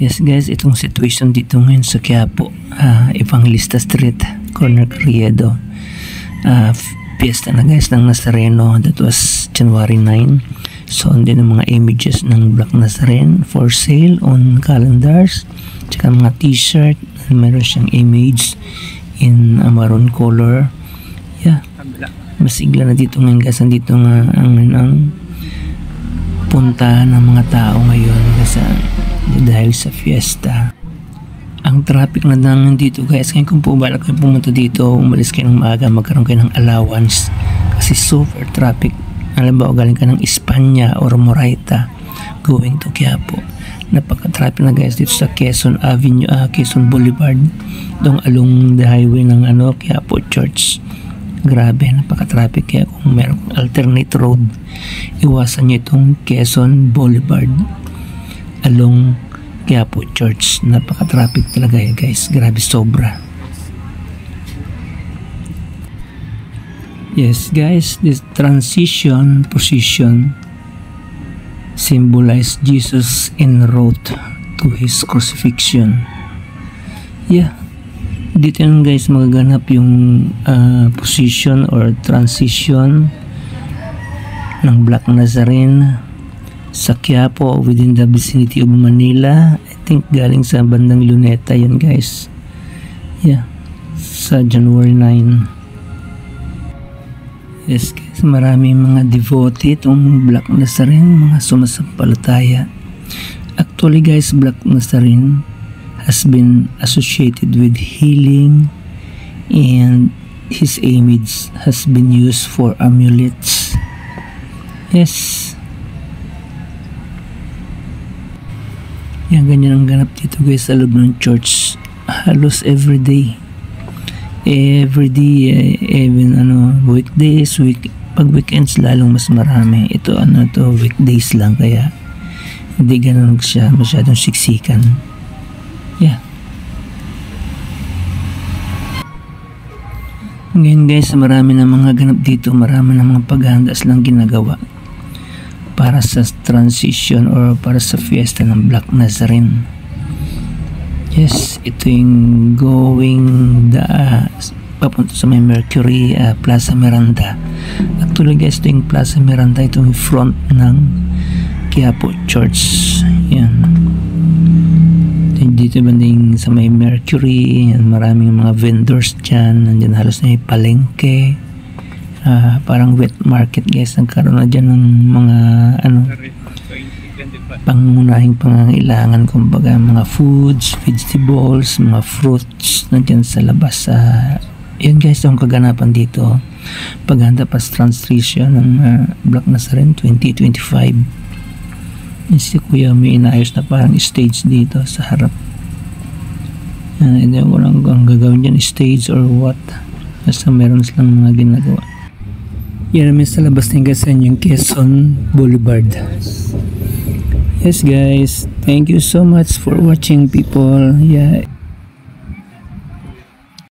Yes guys, itong situation dito ngayon sa Quiapo, Evangelista Street, Corner Carriedo. Fiesta na guys ng Nazareno. That was January 9. So andun ang mga images ng Black Nazarene for sale on calendars, tsaka mga t-shirt. Meron siyang image in a maroon color. Yeah, masigla na dito ngayon guys. Andito nga ang punta ng mga tao ngayon kasi dahil sa fiesta. Ang traffic na lang dito guys, ngayon kung po balak kayo pumunta dito, umalis kayo ng maaga, magkaroon kayo ng allowance kasi super traffic. Alam ba, o galing ka ng Espanya or Moraita going to Quiapo, napaka-traffic na guys dito sa Quezon Avenue, Quezon Boulevard, doon along the highway ng Quiapo Church. Grabe, napaka-traffic. Kaya kung meron alternate road, iwasan nyo itong Quezon Boulevard along Quiapo Church. Napaka-traffic talaga guys. Grabe, sobra. Yes guys, this transition position symbolize Jesus en route to his crucifixion. Yeah, dito yun guys magaganap yung position or transition ng Black Nazarene sa Quiapo within the vicinity of Manila. I think galing sa bandang Luneta yan guys. Yeah, sa January 9. Yes guys, maraming mga devotee itong Black Nazarene, mga sumasampalataya. Actually guys, Black Nazarene has been associated with healing, and his image has been used for amulets. Yes, yan, ganyan ang ganap dito guys sa loob ng church. Halos everyday, even weekdays, pag weekends lalong mas marami. Ito weekdays lang, kaya hindi ganun siya masyadong siksikan. Yeah. Ngayon guys, marami na mga ganap dito, marami na mga paghahanda silang ginagawa para sa transition or para sa fiesta ng Black Nazarene. Yes, ito yung going papunta sa may Mercury, Plaza Miranda. Actually guys, ito yung Plaza Miranda, ito yung front ng Quiapo Church. Yan, dito banding sa may Mercury, yan, maraming mga vendors dyan. Nandyan halos na yung palengke, parang wet market guys. Nagkaroon na dyan ng mga pangunahing pangangailangan, kumbaga mga foods, vegetables, mga fruits nandyan sa labas. Yan guys, yung kaganapan dito, paghanda pa sa transition ng Black Nazarene 2025. Si kuya may inayos na parang stage dito sa harap. Hindi ko lang ang gagawin dyan, stage or what, basta meron silang mga ginagawa. Yan namin sa labas ng gasan yung Quezon Boulevard. Yes guys, thank you so much for watching people. Yeah,